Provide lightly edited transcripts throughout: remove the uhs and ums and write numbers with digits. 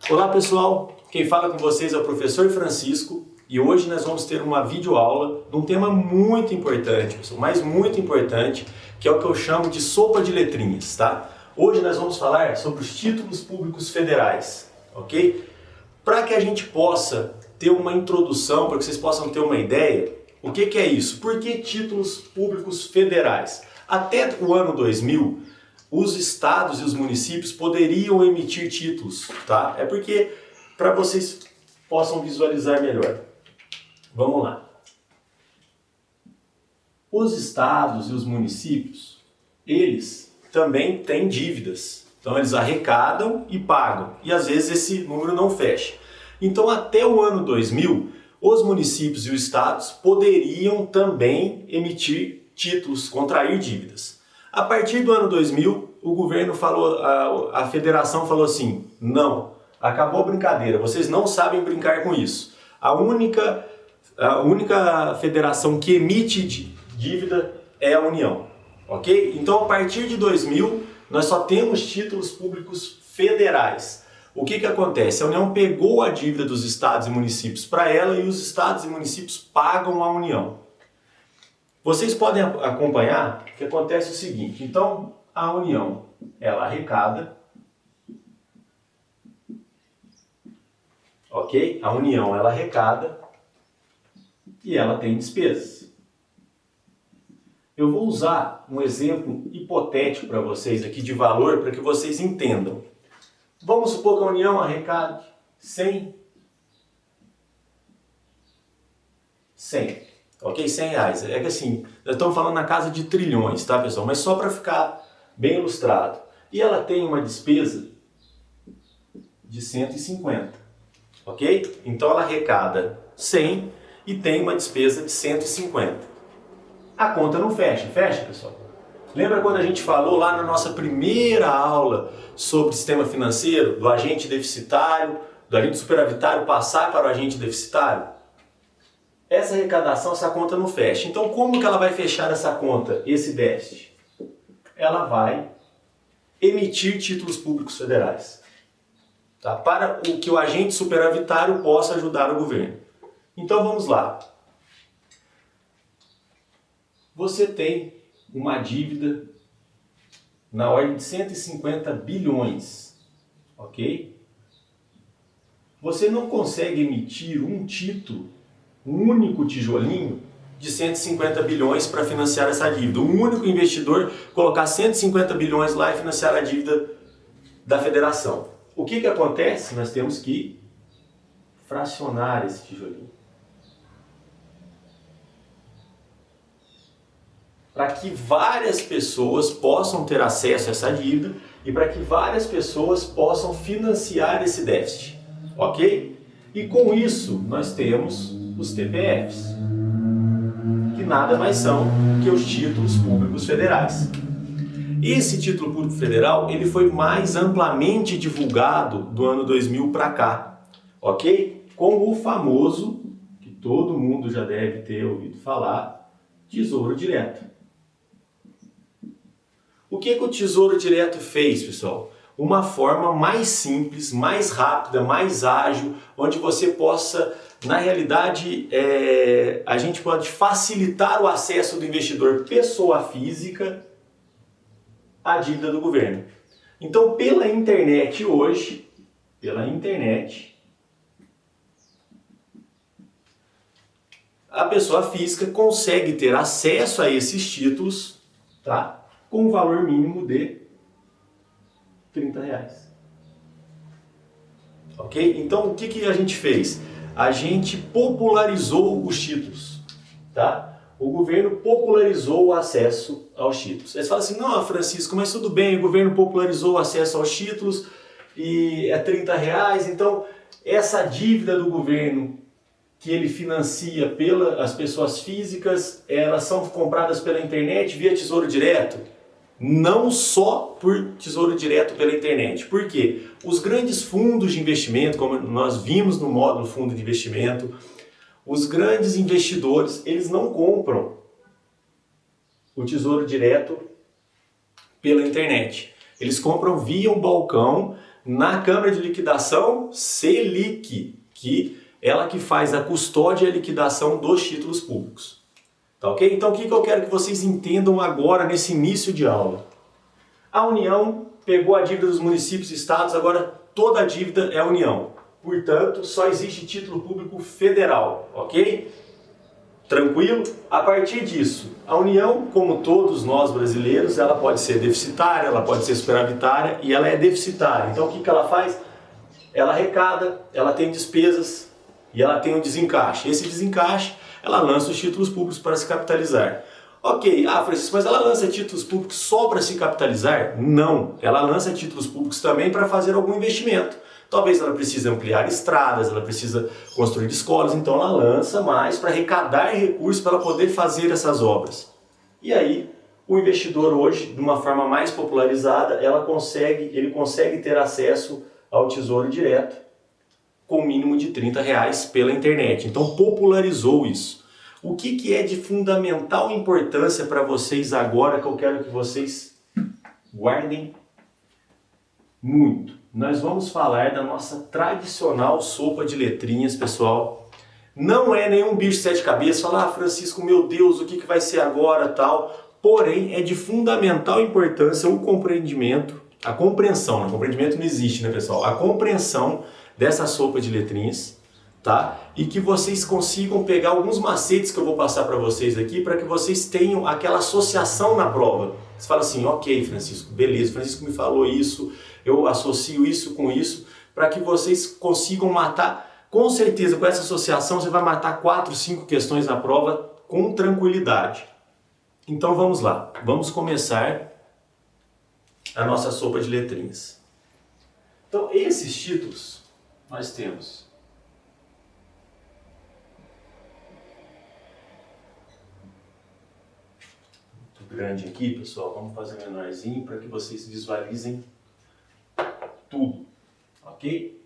Olá pessoal, quem fala com vocês é o professor Francisco e hoje nós vamos ter uma videoaula de um tema muito importante, pessoal, mas muito importante, que é o que eu chamo de sopa de letrinhas, tá? Hoje nós vamos falar sobre os títulos públicos federais, ok? Para que a gente possa ter uma introdução, para que vocês possam ter uma ideia, o que é isso? Por que títulos públicos federais? Até o ano 2000, os estados e os municípios poderiam emitir títulos, tá? É porque, para vocês possam visualizar melhor. Vamos lá. Os estados e os municípios, eles também têm dívidas. Então eles arrecadam e pagam. E às vezes esse número não fecha. Então até o ano 2000, os municípios e os estados poderiam também emitir títulos, contrair dívidas. A partir do ano 2000, o governo falou, a federação falou assim, não, acabou a brincadeira, vocês não sabem brincar com isso. A única federação que emite dívida é a União, ok? Então a partir de 2000, nós só temos títulos públicos federais. O que acontece? A União pegou a dívida dos estados e municípios para ela e os estados e municípios pagam a União. Vocês podem acompanhar que acontece o seguinte, então a União, ela arrecada, ok? A União, ela arrecada e ela tem despesas. Eu vou usar um exemplo hipotético para vocês aqui de valor para que vocês entendam. Vamos supor que a União arrecade 100, ok? 100 reais. É que assim, nós estamos falando na casa de trilhões, tá pessoal? Mas só para ficar bem ilustrado. E ela tem uma despesa de 150, ok? Então ela arrecada 100 e tem uma despesa de 150. A conta não fecha, fecha pessoal? Lembra quando a gente falou lá na nossa primeira aula sobre sistema financeiro, do agente deficitário, do agente superavitário passar para o agente deficitário? Essa arrecadação, essa conta não fecha. Então como que ela vai fechar essa conta, esse déficit? Ela vai emitir títulos públicos federais, tá? Para que o agente superavitário possa ajudar o governo. Então vamos lá. Você tem uma dívida na ordem de 150 bilhões, ok? Você não consegue emitir um título, um único tijolinho de 150 bilhões para financiar essa dívida. Um único investidor colocar 150 bilhões lá e financiar a dívida da federação. O que acontece? Nós temos que fracionar esse tijolinho. Para que várias pessoas possam ter acesso a essa dívida e para que várias pessoas possam financiar esse déficit, ok? E com isso nós temos os TPFs, que nada mais são que os títulos públicos federais. Esse título público federal ele foi mais amplamente divulgado do ano 2000 para cá, ok? Com o famoso, que todo mundo já deve ter ouvido falar, Tesouro Direto. O que o Tesouro Direto fez, pessoal? Uma forma mais simples, mais rápida, mais ágil, onde você possa, na realidade, a gente pode facilitar o acesso do investidor pessoa física à dívida do governo. Então, pela internet hoje, a pessoa física consegue ter acesso a esses títulos, tá? Com um valor mínimo de R$30. Ok? Então o que a gente fez? A gente popularizou os títulos, tá? O governo popularizou o acesso aos títulos. Eles falam assim, não Francisco, mas tudo bem, o governo popularizou o acesso aos títulos e é R$30, então essa dívida do governo que ele financia pelas pessoas físicas, elas são compradas pela internet via Tesouro Direto. Não só por Tesouro Direto pela internet. Por quê? Os grandes fundos de investimento, como nós vimos no módulo fundo de investimento, os grandes investidores, eles não compram o Tesouro Direto pela internet. Eles compram via um balcão na Câmara de Liquidação Selic, que ela que faz a custódia e a liquidação dos títulos públicos. Tá ok? Então o que eu quero que vocês entendam agora nesse início de aula? A União pegou a dívida dos municípios e estados, agora toda a dívida é a União. Portanto, só existe título público federal, ok? Tranquilo? A partir disso, a União, como todos nós brasileiros, ela pode ser deficitária, ela pode ser superavitária e ela é deficitária. Então o que ela faz? Ela arrecada, ela tem despesas e ela tem um desencaixe. Esse desencaixe, ela lança os títulos públicos para se capitalizar. Ok, Francisco, mas ela lança títulos públicos só para se capitalizar? Não, ela lança títulos públicos também para fazer algum investimento. Talvez ela precise ampliar estradas, ela precisa construir escolas, então ela lança mais para arrecadar recursos para ela poder fazer essas obras. E aí, o investidor hoje, de uma forma mais popularizada, ele consegue ter acesso ao Tesouro Direto com o mínimo de R$30 pela internet. Então popularizou isso. O que é de fundamental importância para vocês agora, que eu quero que vocês guardem muito? Nós vamos falar da nossa tradicional sopa de letrinhas, pessoal. Não é nenhum bicho de sete cabeças, falar, Francisco, meu Deus, o que vai ser agora, tal. Porém, é de fundamental importância o compreendimento, a compreensão, o compreendimento não existe, né, pessoal? A compreensão dessa sopa de letrinhas, tá? E que vocês consigam pegar alguns macetes que eu vou passar para vocês aqui, para que vocês tenham aquela associação na prova. Você fala assim, ok, Francisco, beleza, Francisco me falou isso, eu associo isso com isso, para que vocês consigam matar, com certeza, com essa associação, você vai matar 4, 5 questões na prova com tranquilidade. Então vamos lá, vamos começar a nossa sopa de letrinhas. Então, esses títulos nós temos muito grande aqui, pessoal, vamos fazer menorzinho para que vocês visualizem tudo, ok?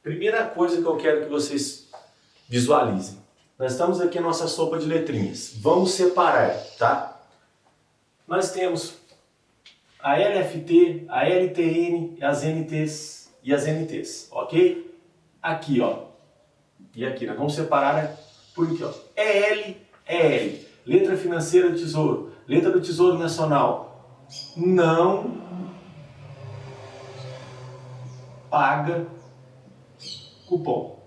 Primeira coisa que eu quero que vocês visualizem. Nós estamos aqui na nossa sopa de letrinhas. Vamos separar, tá? Nós temos a LFT, a LTN, as NTs e as NTs, ok? Aqui, ó. E aqui, nós vamos separar por aqui, ó. EL, EL. Letra financeira do Tesouro. Letra do Tesouro Nacional. Não paga cupom.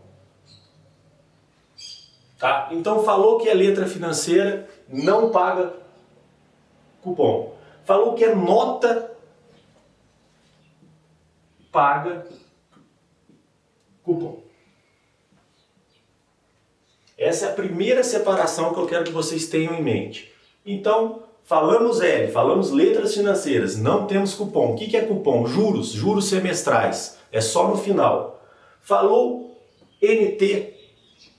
Tá? Então falou que é letra financeira, não paga cupom. Falou que é nota, paga cupom. Essa é a primeira separação que eu quero que vocês tenham em mente. Então, falamos L, falamos letras financeiras, não temos cupom. O que é cupom? Juros, juros semestrais. É só no final. Falou NT,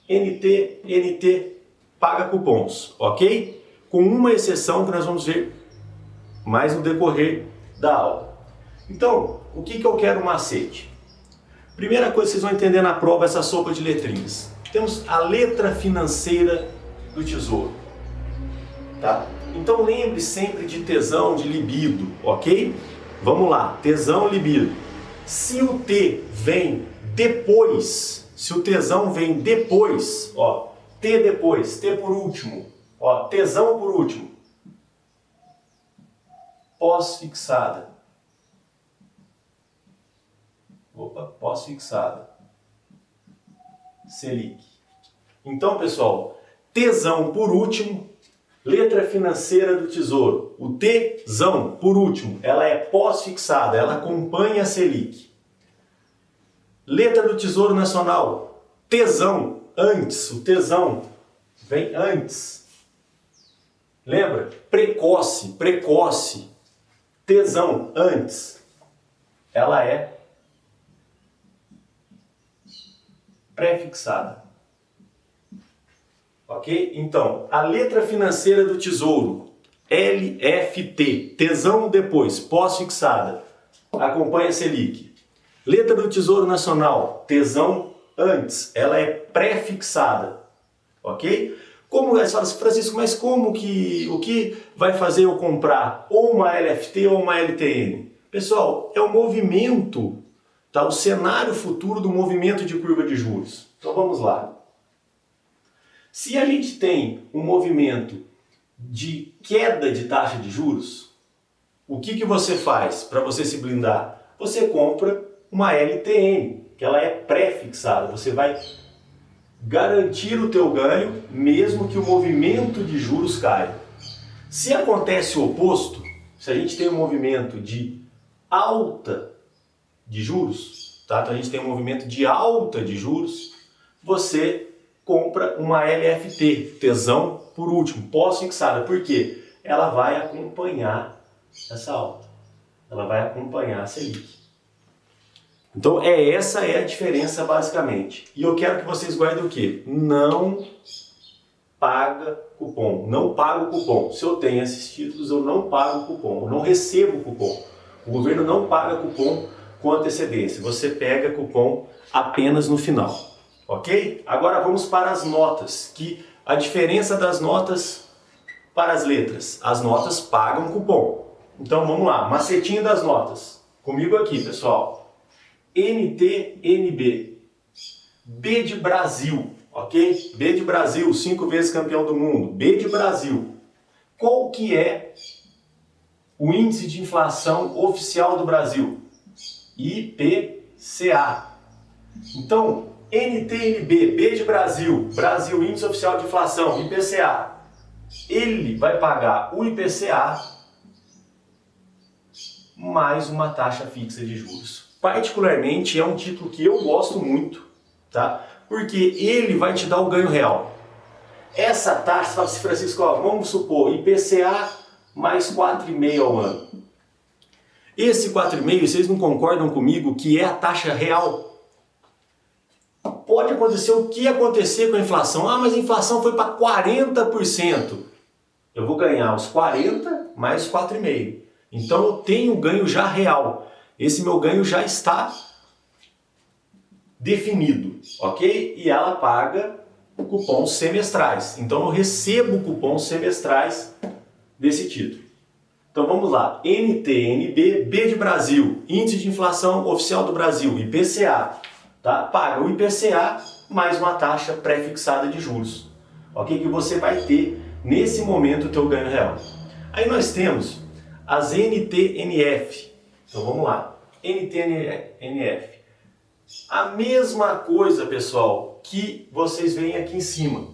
NT, NT, paga cupons, ok? Com uma exceção que nós vamos ver mais no decorrer da aula. Então, o que eu quero macete? Primeira coisa que vocês vão entender na prova, essa sopa de letrinhas. Temos a letra financeira do Tesouro, tá? Então lembre sempre de tesão, de libido, ok? Vamos lá, tesão, libido. Se o T vem depois, se o tesão vem depois, ó, T depois, T por último, ó, tesão por último, pós-fixada, pós-fixada, Selic. Então, pessoal, tesão por último, letra financeira do Tesouro, o tesão por último, ela é pós-fixada, ela acompanha a Selic. Letra do Tesouro Nacional, tesão, antes, o tesão vem antes. Lembra? Precoce, precoce, tesão, antes. Ela é pré-fixada. ok? Então, a letra financeira do Tesouro, LFT, tesão depois, pós-fixada, acompanha a Selic. Letra do Tesouro Nacional, tesão antes, ela é pré-fixada, ok? Como você fala assim, Francisco, mas o que vai fazer eu comprar ou uma LFT ou uma LTN? Pessoal, é o movimento, tá? O cenário futuro do movimento de curva de juros. Então vamos lá. Se a gente tem um movimento de queda de taxa de juros, o que você faz para você se blindar? Você compra uma LTN, que ela é pré-fixada. Você vai garantir o teu ganho, mesmo que o movimento de juros caia. Se acontece o oposto, se a gente tem um movimento de alta de juros, tá? Então a gente tem um movimento de alta de juros, você compra uma LFT, tesão por último, pós-fixada. Por quê? Ela vai acompanhar essa alta. Ela vai acompanhar a Selic. Então essa é a diferença basicamente. E eu quero que vocês guardem o quê? Não paga cupom. Não paga o cupom. Se eu tenho esses títulos, eu não pago o cupom. Eu não recebo o cupom. O governo não paga cupom com antecedência. Você pega cupom apenas no final. Ok? Agora vamos para as notas. Que a diferença das notas para as letras. As notas pagam cupom. Então vamos lá. Macetinho das notas. Comigo aqui, pessoal. NTNB, B de Brasil, ok? B de Brasil, 5 vezes campeão do mundo, B de Brasil. Qual que é o índice de inflação oficial do Brasil? IPCA. Então, NTNB, B de Brasil, Brasil, índice oficial de inflação, IPCA. Ele vai pagar o IPCA mais uma taxa fixa de juros. Particularmente é um título que eu gosto muito, tá? Porque ele vai te dar o ganho real. Essa taxa, fala assim, Francisco, ó, vamos supor, IPCA mais 4,5 ao ano. Esse 4,5, vocês não concordam comigo que é a taxa real? Pode acontecer o que acontecer com a inflação. Ah, mas a inflação foi para 40%. Eu vou ganhar os 40 mais 4,5. Então eu tenho ganho já real. Esse meu ganho já está definido, ok? E ela paga cupons semestrais. Então eu recebo cupons semestrais desse título. Então vamos lá. NTNB, B de Brasil, Índice de Inflação Oficial do Brasil, IPCA. Tá? Paga o IPCA mais uma taxa pré-fixada de juros. Ok? Que você vai ter nesse momento o teu ganho real. Aí nós temos as NTNF. Então vamos lá, NTNF. A mesma coisa, pessoal, que vocês veem aqui em cima,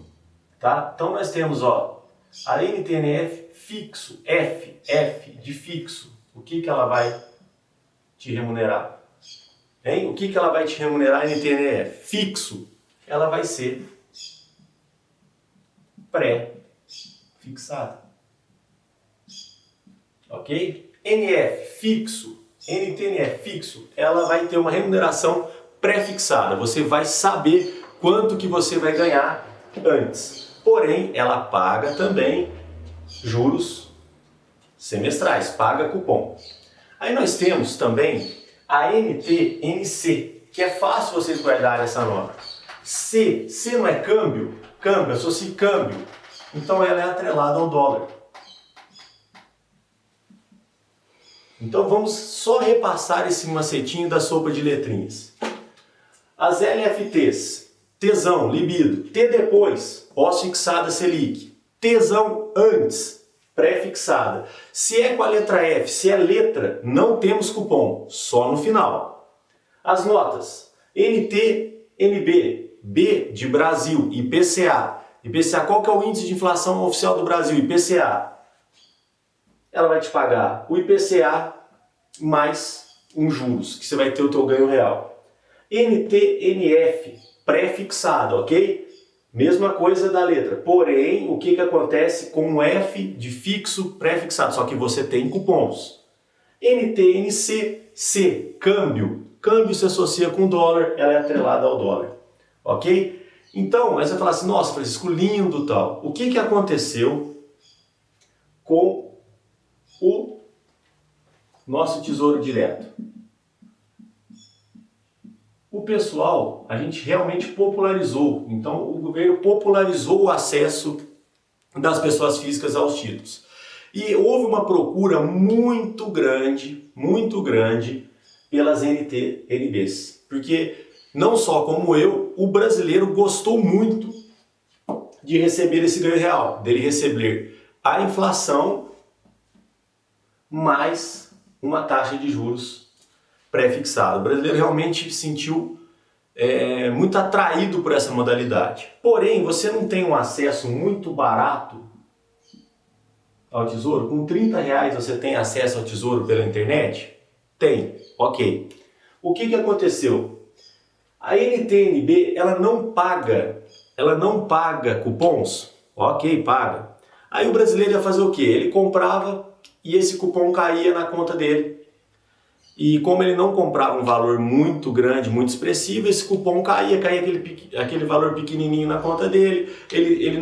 tá? Então nós temos, ó, a NTNF fixo, F de fixo. O que ela vai te remunerar? Hein? O que ela vai te remunerar, NTNF? Fixo. Ela vai ser pré-fixada. Ok? NF fixo. NTNF fixo, ela vai ter uma remuneração pré-fixada. Você vai saber quanto que você vai ganhar antes. Porém, ela paga também juros semestrais, paga cupom. Aí nós temos também a NTNC, que é fácil vocês guardarem essa nota. C não é câmbio? Câmbio, associa câmbio. Então ela é atrelada ao dólar. Então vamos só repassar esse macetinho da sopa de letrinhas. As LFTs, tesão, libido, T depois, pós-fixada Selic, tesão antes, pré-fixada. Se é com a letra F, se é letra, não temos cupom, só no final. As notas, NT, NB, B de Brasil, IPCA. IPCA, qual que é o índice de inflação oficial do Brasil? IPCA. Ela vai te pagar o IPCA mais um juros, que você vai ter o teu ganho real. NTNF, pré-fixado, ok? Mesma coisa da letra. Porém, o que acontece com o F de fixo pré-fixado? Só que você tem cupons. NTNC, C, câmbio. Câmbio se associa com dólar, ela é atrelada ao dólar. Ok? Então, aí você fala assim, nossa, Francisco, lindo tal. O que aconteceu com o nosso Tesouro Direto? O pessoal, a gente realmente popularizou. Então, o governo popularizou o acesso das pessoas físicas aos títulos. E houve uma procura muito grande pelas NTNBs. Porque, não só como eu, o brasileiro gostou muito de receber esse ganho real, dele receber a inflação mais uma taxa de juros pré-fixada. O brasileiro realmente se sentiu muito atraído por essa modalidade. Porém, você não tem um acesso muito barato ao Tesouro? Com R$30 você tem acesso ao Tesouro pela internet? Tem, ok. O que aconteceu? A NTNB, ela não paga cupons? Ok, paga. Aí o brasileiro ia fazer o quê? Ele comprava e esse cupom caía na conta dele. E como ele não comprava um valor muito grande, muito expressivo, esse cupom caía aquele valor pequenininho na conta dele, ele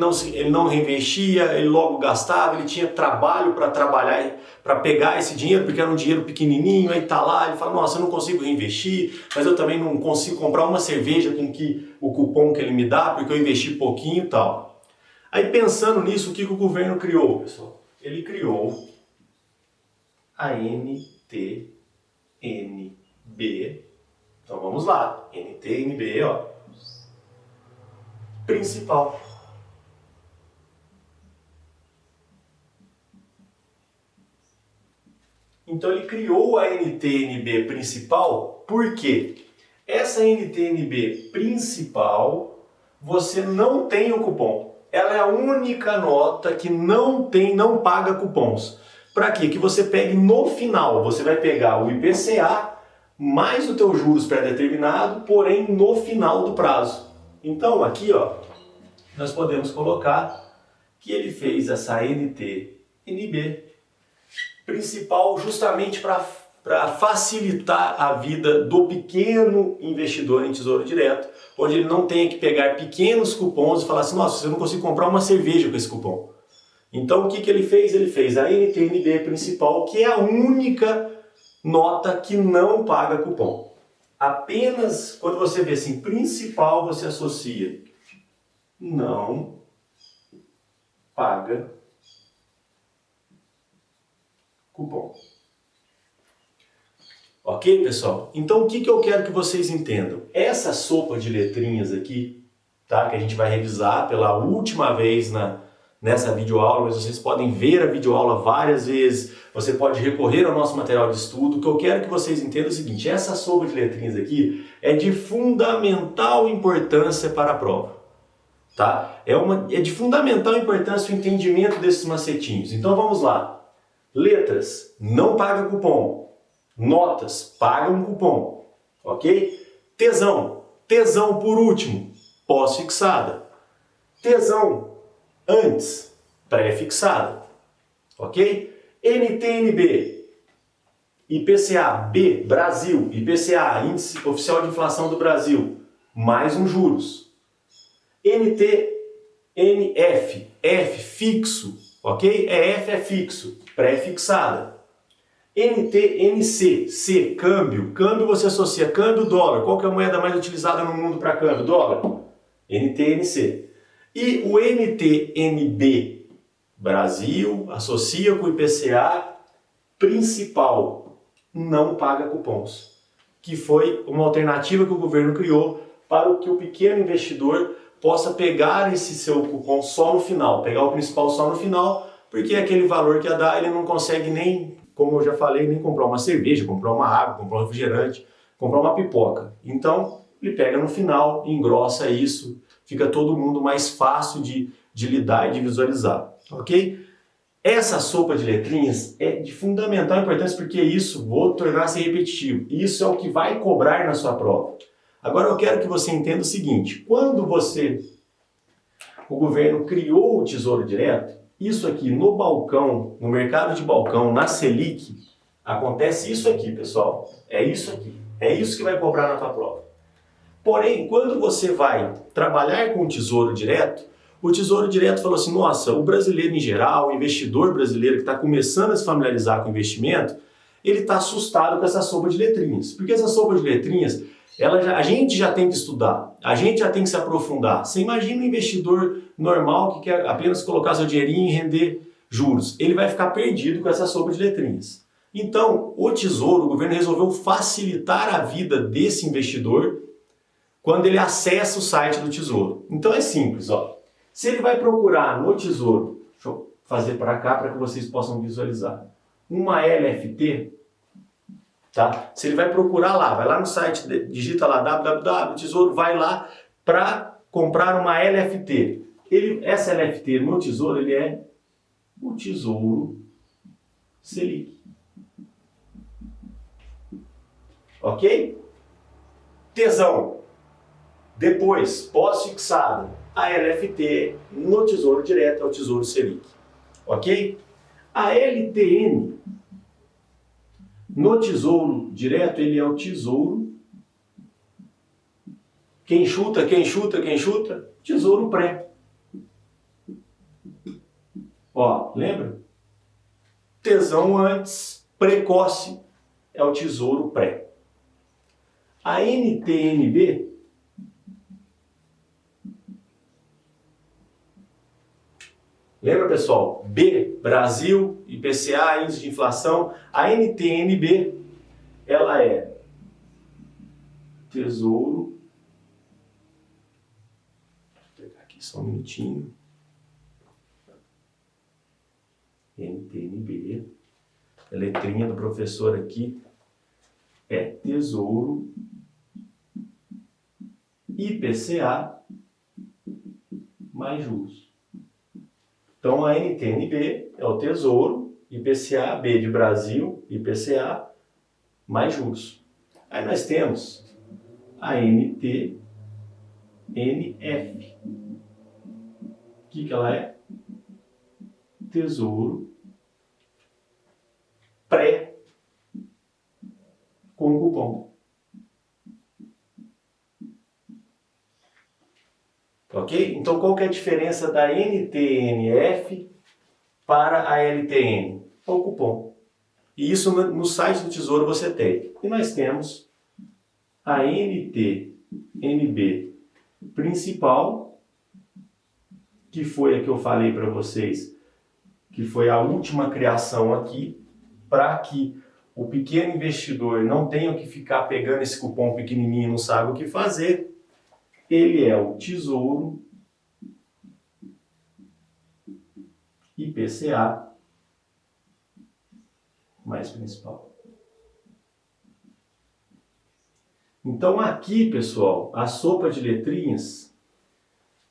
não reinvestia, ele logo gastava, ele tinha trabalho para trabalhar, para pegar esse dinheiro, porque era um dinheiro pequenininho, aí tá lá, ele fala, nossa, eu não consigo reinvestir, mas eu também não consigo comprar uma cerveja com o cupom que ele me dá, porque eu investi pouquinho e tal. Aí pensando nisso, o que o governo criou, pessoal? Ele criou a NTNB. Então vamos lá, NTNB, ó, principal. Então ele criou a NTNB principal, por quê? Essa NTNB principal, você não tem o cupom. Ela é a única nota que não paga cupons. Para quê? Que você pegue no final. Você vai pegar o IPCA mais o teu juros pré-determinado, porém no final do prazo. Então aqui, ó, nós podemos colocar que ele fez essa NTNB principal justamente para facilitar a vida do pequeno investidor em Tesouro Direto, onde ele não tenha que pegar pequenos cupons e falar assim, nossa, eu não consigo comprar uma cerveja com esse cupom. Então o que ele fez? Ele fez a NTNB principal, que é a única nota que não paga cupom. Apenas quando você vê assim, principal, você associa não paga cupom. Ok, pessoal? Então o que eu quero que vocês entendam? Essa sopa de letrinhas aqui, tá? Que a gente vai revisar pela última vez nessa videoaula, mas vocês podem ver a videoaula várias vezes, você pode recorrer ao nosso material de estudo. O que eu quero que vocês entendam é o seguinte, essa sopa de letrinhas aqui é de fundamental importância para a prova. Tá? É de fundamental importância o entendimento desses macetinhos. Então vamos lá. Letras, não paga cupom. Notas, pagam cupom. Ok? Tesão. Tesão por último, pós-fixada. Tesão antes, pré-fixada. Ok? NTNB. IPCA-B, Brasil. IPCA, Índice Oficial de Inflação do Brasil. Mais um juros. NTNF, F fixo, ok? F é fixo, pré-fixada. NTNC, C, câmbio. Câmbio você associa câmbio, dólar. Qual que é a moeda mais utilizada no mundo para câmbio? Dólar. NTNC. E o NTNB, Brasil, associa com o IPCA principal, não paga cupons. Que foi uma alternativa que o governo criou para que o pequeno investidor possa pegar esse seu cupom só no final, pegar o principal só no final, porque aquele valor que ia dar, ele não consegue nem, como eu já falei, nem comprar uma cerveja, comprar uma água, comprar um refrigerante, comprar uma pipoca. Então, ele pega no final, engrossa isso, fica todo mundo mais fácil de lidar e de visualizar, ok? Essa sopa de letrinhas é de fundamental importância, porque isso, vou tornar-se repetitivo, isso é o que vai cobrar na sua prova. Agora eu quero que você entenda o seguinte, quando o governo criou o Tesouro Direto, isso aqui no balcão, no mercado de balcão, na Selic, acontece isso aqui, pessoal. É isso aqui. É isso que vai cobrar na tua prova. Porém, quando você vai trabalhar com o Tesouro Direto, o Tesouro Direto falou assim, nossa, o brasileiro em geral, o investidor brasileiro que está começando a se familiarizar com o investimento, ele está assustado com essa sopa de letrinhas. Porque essa sopa de letrinhas, a gente já tem que estudar, a gente já tem que se aprofundar. Você imagina um investidor normal que quer apenas colocar seu dinheirinho e render juros. Ele vai ficar perdido com essa sopa de letrinhas. Então, o Tesouro, o governo resolveu facilitar a vida desse investidor quando ele acessa o site do Tesouro. Então é simples, ó. Se ele vai procurar no Tesouro, deixa eu fazer para cá para que vocês possam visualizar, uma LFT, tá? Se ele vai procurar lá, vai lá no site, digita lá www.tesouro, vai lá para comprar uma LFT. Essa LFT no Tesouro, ele é o Tesouro Selic. Ok? Tesão. Depois, pós-fixado, a LFT no Tesouro Direto é o Tesouro Selic. Ok? A LTN no Tesouro Direto, ele é o Tesouro. Quem chuta? Tesouro Pré. Ó, lembra? Tesão antes, precoce, é o Tesouro Pré. A NTNB lembra, pessoal? B, Brasil, IPCA, índice de inflação. A NTNB, ela é Tesouro. Vou pegar aqui só um minutinho. NTNB. A letrinha do professor aqui é Tesouro IPCA mais juros. Então a NTNB é o Tesouro, IPCA, B de Brasil, IPCA, mais juros. Aí nós temos a NTNF. O que ela é? Tesouro Pré com cupom. Ok? Então qual que é a diferença da NTNF para a LTN? É o cupom. E isso no site do Tesouro você tem. E nós temos a NTNB principal, que foi a que eu falei para vocês, que foi a última criação aqui, para que o pequeno investidor não tenha que ficar pegando esse cupom pequenininho e não sabe o que fazer. Ele é o Tesouro IPCA mais principal. Então aqui, pessoal, a sopa de letrinhas,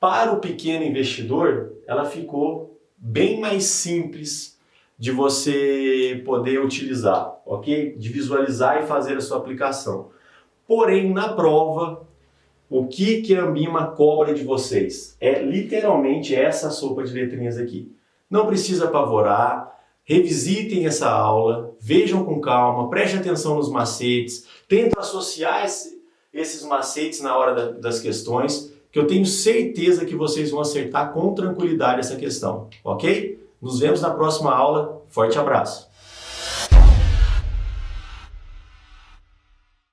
para o pequeno investidor, ela ficou bem mais simples de você poder utilizar, ok? De visualizar e fazer a sua aplicação. Porém, na prova, o que a Ambima cobra de vocês? É literalmente essa sopa de letrinhas aqui. Não precisa apavorar, revisitem essa aula, vejam com calma, prestem atenção nos macetes, tentem associar esses macetes na hora das questões, que eu tenho certeza que vocês vão acertar com tranquilidade essa questão, ok? Nos vemos na próxima aula, forte abraço!